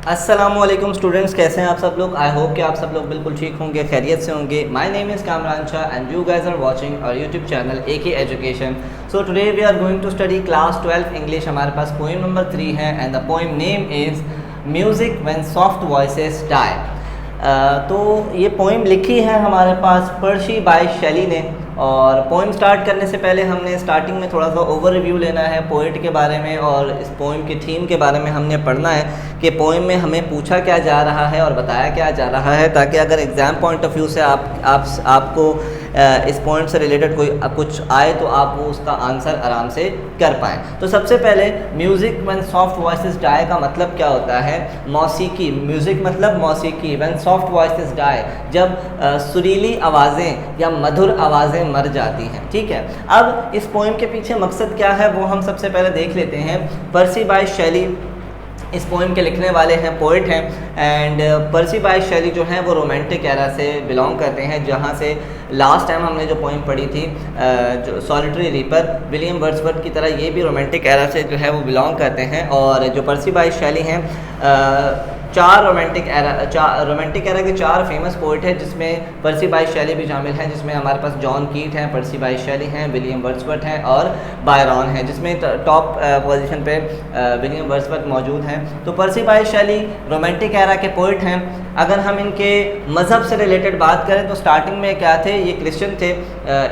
अस्सलामुअलैकुम स्टूडेंट्स, कैसे हैं आप सब लोग। आई होप कि आप सब लोग बिल्कुल ठीक होंगे, खैरियत से होंगे। My name is Kamran Shah and you guys are watching our YouTube channel AK education. So today we are going to study class 12 English. हमारे पास पोएम नंबर 3 है and the poem name is music when soft voices die. तो ये poem लिखी है हमारे पास पर्सी bye शेली ने। और पोएम स्टार्ट करने से पहले हमने स्टार्टिंग में थोड़ा सा ओवर रिव्यू लेना है पोएट के बारे में, और इस पोएम की थीम के बारे में हमने पढ़ना है कि पोएम में हमें पूछा क्या जा रहा है और बताया क्या जा रहा है, ताकि अगर एग्ज़ाम पॉइंट ऑफ व्यू से आपको इस पॉइंट से रिलेटेड कोई कुछ आए तो आप वो उसका आंसर आराम से कर पाएँ। तो सबसे पहले music when soft voices die का मतलब क्या होता है। मौसीकी, म्यूज़िक मतलब मौसीकी। व्हेन सॉफ्ट वॉइसेस डाई, जब सुरीली आवाज़ें या मधुर आवाज़ें मर जाती हैं। ठीक है, अब इस पोएम के पीछे मकसद क्या है वो हम सबसे पहले देख लेते हैं। पर्सी बाय शेली इस पोएम के लिखने वाले हैं, पोइट हैं। एंड पर्सी बाय शेली जो हैं वो रोमांटिक एरा से बिलोंग करते हैं, जहाँ से लास्ट टाइम हमने जो पोएम पढ़ी थी जो सॉलिटरी रीपर, विलियम वर्ड्सवर्थ की तरह ये भी रोमांटिक एरा से जो है वो बिलोंग करते हैं। और जो पर्सी बाय शेली हैं चार रोमांटिक एरा के चार फेमस पोइट हैं, जिसमें पर्सी बाय शेली भी शामिल हैं, जिसमें हमारे पास जॉन कीट हैं, पर्सी बाय शेली हैं, विलियम वर्ड्सवर्थ हैं और बायरन हैं, जिसमें टॉप पोजीशन पे विलियम वर्ड्सवर्थ मौजूद हैं। तो पर्सी बाय शेली रोमांटिक एरा के पोइट हैं। अगर हम इनके मज़हब से रिलेटेड बात करें तो स्टार्टिंग में क्या थे, ये क्रिश्चियन थे,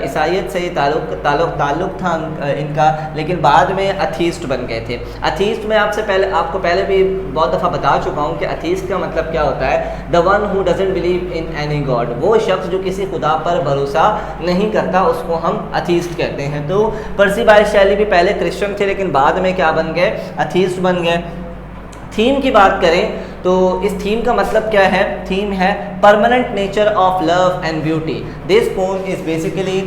ईसाइयत से ही ताल्लुक़ था इनका, लेकिन बाद में अथीस्ट बन गए थे। अथीस्ट में आपको पहले भी बहुत दफ़ा बता चुका हूँ कि अथीस्ट का मतलब क्या होता है। The one who doesn't believe in any God, वो शख्स जो किसी खुदा पर भरोसा नहीं करता, उसको हम अथीस्ट कहते हैं। तो पर्सी बाय शेली भी पहले क्रिश्चियन थे, लेकिन बाद में क्या बन गए, अथीस्ट बन गए। थीम की बात करें तो इस थीम का मतलब क्या है। थीम है permanent nature of love and beauty. This poem is basically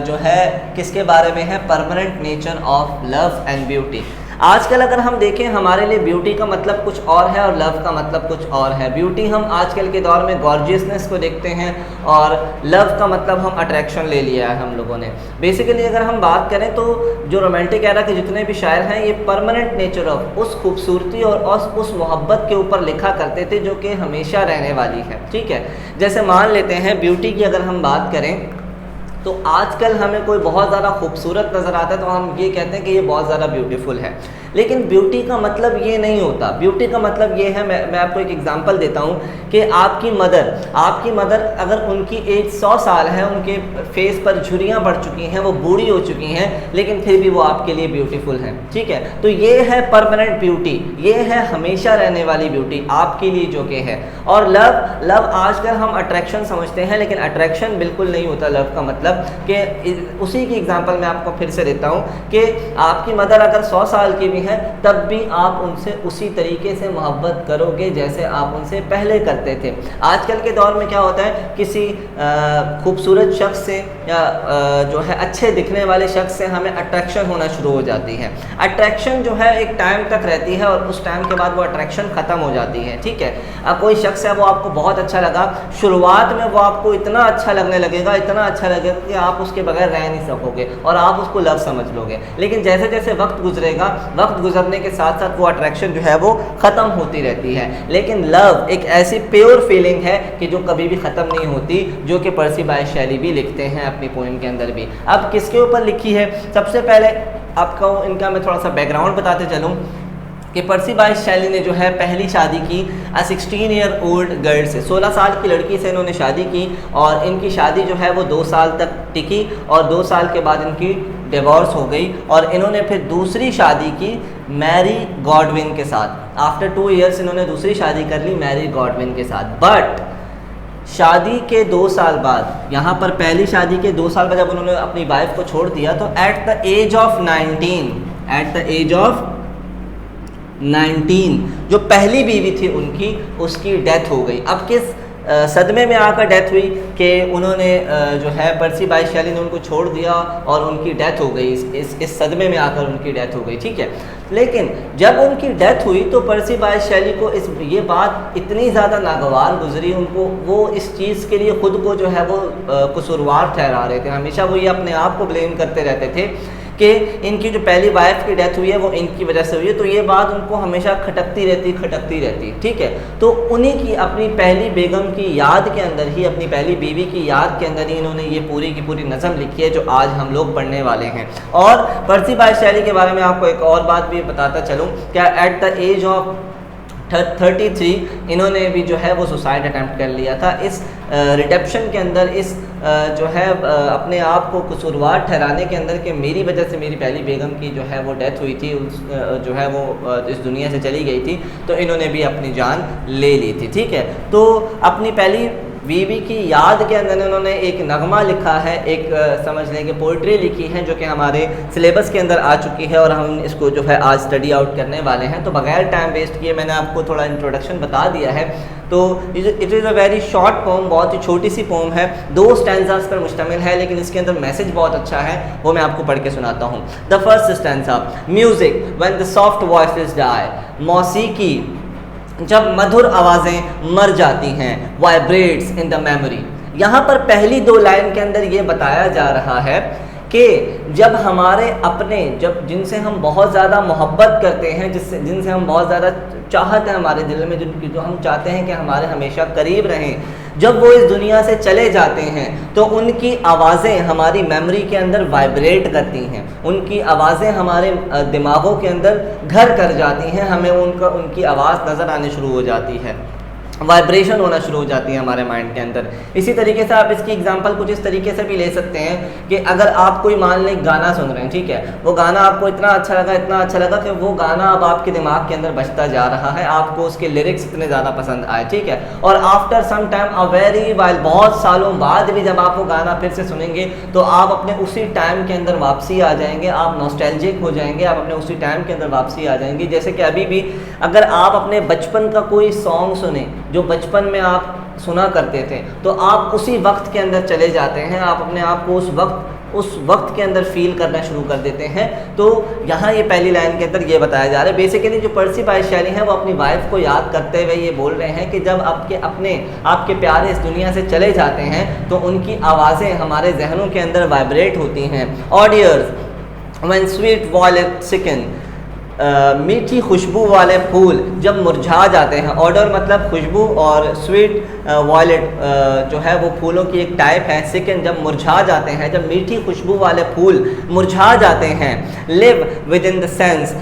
जो है किसके बारे में है, permanent nature of love and beauty. आजकल अगर हम देखें हमारे लिए ब्यूटी का मतलब कुछ और है और लव का मतलब कुछ और है। ब्यूटी हम आजकल के दौर में गॉर्जियसनेस को देखते हैं, और लव का मतलब हम अट्रैक्शन ले लिया है हम लोगों ने। बेसिकली अगर हम बात करें तो जो रोमांटिक एरा के जितने भी शायर हैं, ये परमानेंट नेचर ऑफ उस खूबसूरती और उस मोहब्बत के ऊपर लिखा करते थे जो कि हमेशा रहने वाली है। ठीक है, जैसे मान लेते हैं ब्यूटी की अगर हम बात करें तो आजकल हमें कोई बहुत ज़्यादा खूबसूरत नज़र आता है तो हम ये कहते हैं कि ये बहुत ज़्यादा ब्यूटीफुल है, लेकिन ब्यूटी का मतलब ये नहीं होता। ब्यूटी का मतलब ये है, मैं आपको एक एग्जांपल देता हूँ कि आपकी मदर अगर उनकी एज 100 साल है, उनके फेस पर झुर्रियाँ बढ़ चुकी हैं, वो बूढ़ी हो चुकी हैं, लेकिन फिर भी वो आपके लिए ब्यूटीफुल हैं। ठीक है, तो ये है परमानेंट ब्यूटी, ये है हमेशा रहने वाली ब्यूटी आपके लिए जो कि है। और लव आजकल हम अट्रैक्शन समझते हैं, लेकिन अट्रैक्शन बिल्कुल नहीं होता लव का मतलब। कि उसी की एग्जांपल मैं आपको फिर से देता हूँ कि आपकी मदर अगर 100 साल की भी है, तब भी आप उनसे उसी तरीके से मोहब्बत करोगे जैसे आप उनसे पहले करते थे। आजकल के दौर में क्या होता है, किसी खूबसूरत शख्स से या जो है अच्छे दिखने वाले शख्स से हमें अट्रैक्शन होना शुरू हो जाती है। अट्रैक्शन जो है एक टाइम तक रहती है और उस टाइम के बाद वो अट्रैक्शन ख़त्म हो जाती है। ठीक है, अब कोई शख्स है वो आपको बहुत अच्छा लगा, शुरुआत में वो आपको इतना अच्छा लगने लगेगा, इतना अच्छा लगेगा कि आप उसके बगैर रह नहीं सकोगे और आप उसको लव समझ लोगे। लेकिन जैसे जैसे वक्त गुजरेगा, वक्त गुजरने के साथ साथ वो अट्रैक्शन जो है वो ख़त्म होती रहती है। लेकिन लव एक ऐसी प्योर फीलिंग है कि जो कभी भी ख़त्म नहीं होती, जो कि पर्सी बाय शेली भी लिखते हैं अपनी पोएम के अंदर भी। अब किसके ऊपर लिखी है, सबसे पहले आपको इनका मैं थोड़ा सा बैकग्राउंड बताते चलूँ कि पर्सी बाय शेली ने जो है पहली शादी की 16 ईयर ओल्ड गर्ल से, 16 साल की लड़की से इन्होंने शादी की, और इनकी शादी जो है वो 2 साल तक टिकी और 2 साल के बाद इनकी डिवोर्स हो गई। और इन्होंने फिर दूसरी शादी की मैरी गॉडविन के साथ। आफ्टर 2 ईयर्स इन्होंने दूसरी शादी कर ली मैरी गॉडविन के साथ। बट शादी के 2 साल बाद, यहाँ पर पहली शादी के 2 साल बाद जब उन्होंने अपनी वाइफ को छोड़ दिया, तो एट द एज ऑफ 19 जो पहली बीवी थी उनकी, उसकी डेथ हो गई। अब किस सदमे में आकर डेथ हुई कि उन्होंने जो है पर्सी बाय शेली ने उनको छोड़ दिया और उनकी डेथ हो गई। इस सदमे में आकर उनकी डेथ हो गई। ठीक है, लेकिन जब उनकी डेथ हुई तो पर्सी बाय शेली को ये बात इतनी ज़्यादा नागवार गुजरी, उनको वो इस चीज़ के लिए ख़ुद को जो है वो कसूरवार ठहरा रहे थे। हमेशा वो ये अपने आप को ब्लेम करते रहते थे कि इनकी जो पहली वाइफ की डेथ हुई है वो इनकी वजह से हुई है, तो ये बात उनको हमेशा खटकती रहती, ठीक है। तो उन्हीं की अपनी पहली बेगम की याद के अंदर ही, अपनी पहली बीवी की याद के अंदर ही इन्होंने ये पूरी की पूरी नज़म लिखी है जो आज हम लोग पढ़ने वाले हैं। और पर्सी बाई शेली के बारे में आपको एक और बात भी बताता चलूँ, क्या एट द एज ऑफ 33 इन्होंने भी जो है वो सुसाइड अटैम्प्ट कर लिया था। इस रिडेप्शन के अंदर, इस जो है अपने आप को कसूरवार ठहराने के अंदर कि मेरी वजह से मेरी पहली बेगम की जो है वो डेथ हुई थी, जो है वो इस दुनिया से चली गई थी, तो इन्होंने भी अपनी जान ले ली थी, ठीक है। तो अपनी पहली बीवी की याद के अंदर उन्होंने एक नगमा लिखा है, एक समझ लें कि पोइट्री लिखी है जो कि हमारे सिलेबस के अंदर आ चुकी है और हम इसको जो है आज स्टडी आउट करने वाले हैं। तो बगैर टाइम वेस्ट किए मैंने आपको थोड़ा इंट्रोडक्शन बता दिया है। तो it is a very short poem, बहुत ही छोटी सी पोम है, 2 स्टैंजास पर मुश्तमिल है, लेकिन इसके अंदर मैसेज बहुत अच्छा है, वो मैं आपको पढ़ के सुनाता हूँ। The first stanza, music when the soft voices die, मौसीकी जब मधुर आवाज़ें मर जाती हैं, वाइब्रेट्स इन द मेमोरी। यहाँ पर पहली 2 लाइन के अंदर ये बताया जा रहा है कि जब हमारे अपने, जब जिनसे हम बहुत ज़्यादा मोहब्बत करते हैं, जिनसे हम बहुत ज़्यादा चाहत है हमारे दिल में, जो हम चाहते हैं कि हमारे हमेशा करीब रहें, जब वो इस दुनिया से चले जाते हैं तो उनकी आवाज़ें हमारी मेमोरी के अंदर वाइब्रेट करती हैं, उनकी आवाज़ें हमारे दिमागों के अंदर घर कर जाती हैं, हमें उनकी आवाज़ नज़र आने शुरू हो जाती है, वाइब्रेशन होना शुरू हो जाती है हमारे माइंड के अंदर। इसी तरीके से आप इसकी एग्जांपल कुछ इस तरीके से भी ले सकते हैं कि अगर आप कोई मान लें गाना सुन रहे हैं, ठीक है, वो गाना आपको इतना अच्छा लगा कि वो गाना अब आपके दिमाग के अंदर बजता जा रहा है, आपको उसके लिरिक्स इतने ज़्यादा पसंद आए, ठीक है, और after some time a very while, बहुत सालों बाद भी जब आप वो गाना फिर से सुनेंगे तो आप अपने उसी टाइम के अंदर वापसी आ जाएंगे, आप नॉस्टैल्जिक हो जाएंगे, आप अपने उसी टाइम के अंदर वापसी आ जाएंगे। जैसे कि अभी भी अगर आप अपने बचपन का कोई सॉन्ग सुने जो बचपन में आप सुना करते थे, तो आप उसी वक्त के अंदर चले जाते हैं, आप अपने आप को उस वक्त के अंदर फील करना शुरू कर देते हैं। तो यहाँ ये पहली लाइन के अंदर ये बताया जा रहा है, बेसिकली जो पर्सी बाई शेली हैं वो अपनी वाइफ को याद करते हुए ये बोल रहे हैं कि जब आपके प्यारे इस दुनिया से चले जाते हैं तो उनकी आवाज़ें हमारे जहनों के अंदर वाइब्रेट होती हैं। ऑडियर्स व्हेन स्वीट वॉयलेट सिकन, मीठी खुशबू वाले फूल जब मुरझा जाते हैं, ऑर्डर मतलब खुशबू और स्वीट वॉयलेट जो है वो फूलों की एक टाइप है, सिकन जब मुरझा जाते हैं, जब मीठी खुशबू वाले फूल मुरझा जाते हैं, live with in the sense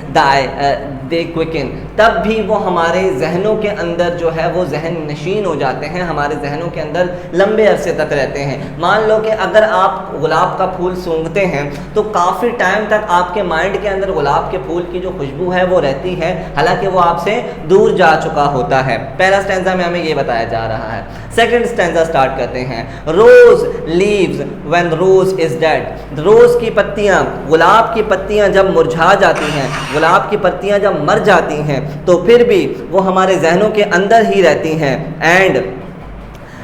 they quicken, तब भी वो हमारे जहनों के अंदर जो है वो जहन नशीन हो जाते हैं, हमारे जहनों के अंदर लंबे अरसे तक रहते हैं। मान लो कि अगर आप गुलाब का फूल सूंघते हैं तो काफ़ी टाइम तक आपके माइंड के अंदर गुलाब के फूल की जो खुशबू है वो रहती है, हालांकि वो आपसे दूर जा चुका होता है। पहला स्टैंजा में हमें ये बताया जा रहा है। सेकंड स्टैंजा स्टार्ट करते हैं। Rose leaves when rose is dead, rose की पत्तियां, गुलाब की पत्तियां जब मुरझा जाती हैं, गुलाब की पत्तियां जब मर जाती हैं तो फिर भी वो हमारे जहनों के अंदर ही रहती हैं। And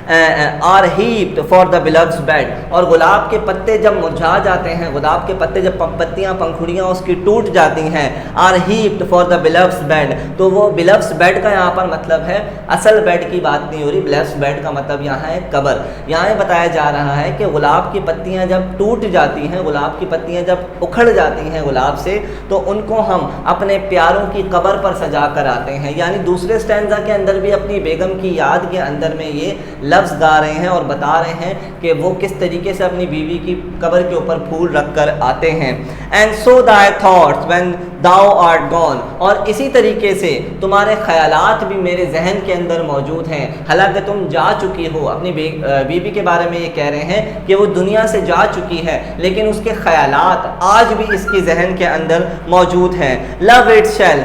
are heaped for the beloved bed, और गुलाब के पत्ते जब मुरझा जाते हैं, गुलाब के पत्ते जब पत्तियां पंखुड़ियां उसकी टूट जाती हैं, are heaped for the beloved bed, तो वो बिलव्ड बेड का यहाँ पर मतलब है असल बेड की बात नहीं हो रही, बिलव्ड बेड का मतलब यहाँ है कब्र। यहाँ बताया जा रहा है कि गुलाब की पत्तियाँ जब टूट जाती हैं, गुलाब की पत्तियाँ जब उखड़ जाती हैं गुलाब से, तो उनको हम अपने प्यारों की कब्र पर सजा कर आते हैं। यानी दूसरे स्टैंजा के अंदर भी अपनी बेगम की याद के अंदर में ये लफ्ज़ गा रहे हैं और बता रहे हैं कि वो किस तरीके से अपनी बीवी की कब्र के ऊपर फूल रख कर आते हैं। And so thy thoughts when thou art gone, और इसी तरीके से तुम्हारे ख्यालात भी मेरे जहन के अंदर मौजूद हैं, हालांकि तुम जा चुकी हो। अपनी बीवी के बारे में ये कह रहे हैं कि वो दुनिया से जा चुकी है, लेकिन उसके ख्यालात आज भी इसके जहन के अंदर मौजूद हैं। Love it shall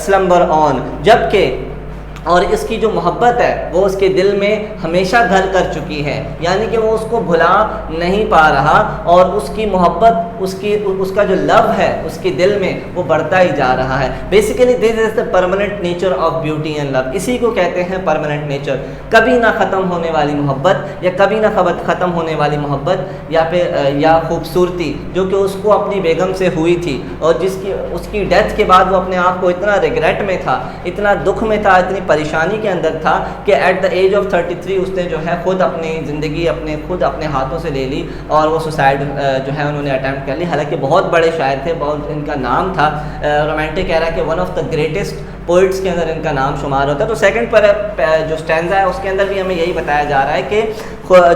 slumber on, जबकि और इसकी जो मोहब्बत है वो उसके दिल में हमेशा घर कर चुकी है, यानी कि वो उसको भुला नहीं पा रहा और उसकी मोहब्बत, उसका जो लव है उसके दिल में वो बढ़ता ही जा रहा है। Basically this is the permanent nature of beauty and love, इसी को कहते हैं परमानेंट नेचर, कभी ना ख़त्म होने वाली मोहब्बत या कभी ना ख़त्म होने वाली मोहब्बत या खूबसूरती जो कि उसको अपनी बेगम से हुई थी और उसकी डेथ के बाद वो अपने आप को इतना रिग्रेट में था, इतना दुख में था, इतनी परेशानी के अंदर था कि एट द एज ऑफ 33 उसने जो है खुद अपनी ज़िंदगी अपने हाथों से ले ली और वो सुसाइड जो है उन्होंने अटैम्प्ट कर ली। हालांकि बहुत बड़े शायर थे, बहुत इनका नाम था, रोमांटिक एरा के one of the greatest poets के अंदर इनका नाम शुमार होता है। तो सेकंड पर जो स्टैंजा है उसके अंदर भी हमें यही बताया जा रहा है कि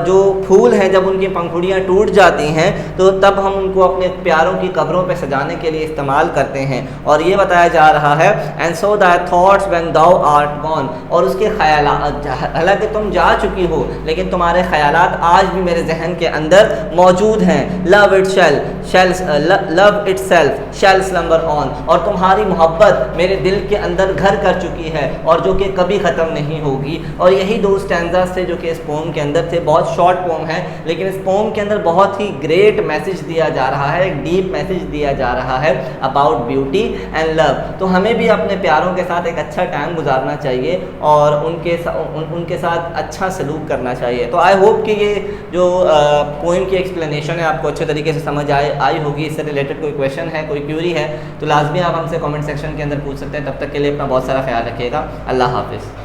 जो फूल हैं जब उनकी पंखुड़ियाँ टूट जाती हैं तो तब हम उनको अपने प्यारों की कब्रों पे सजाने के लिए इस्तेमाल करते हैं। और ये बताया जा रहा है and so that thoughts when thou art gone, और उसके ख्यालात, हालांकि तुम जा चुकी हो लेकिन तुम्हारे ख्यालात आज भी मेरे जहन के अंदर मौजूद हैं। Love itself shall slumber on, और तुम्हारी मोहब्बत मेरे दिल के अंदर घर कर चुकी है और जो कि कभी ख़त्म नहीं होगी। और यही दो स्टैंजास थे जो कि इस पोम के अंदर थे। बहुत शॉर्ट पोम है लेकिन इस पोम के अंदर बहुत ही ग्रेट मैसेज दिया जा रहा है, एक डीप मैसेज दिया जा रहा है अबाउट ब्यूटी एंड लव। तो हमें भी अपने प्यारों के साथ एक अच्छा टाइम गुजारना चाहिए और उनके साथ अच्छा सलूक करना चाहिए। तो आई होप कि ये जो पोइम की एक्सप्लेनेशन है आपको अच्छे तरीके से समझ आई होगी। इससे रिलेटेड कोई क्वेश्चन है, कोई क्यूरी है तो लाजमी आप हमसे कमेंट सेक्शन के अंदर पूछ सकते हैं। तब तक के लिए अपना बहुत सारा ख्याल रखिएगा। अल्लाह हाफिज़।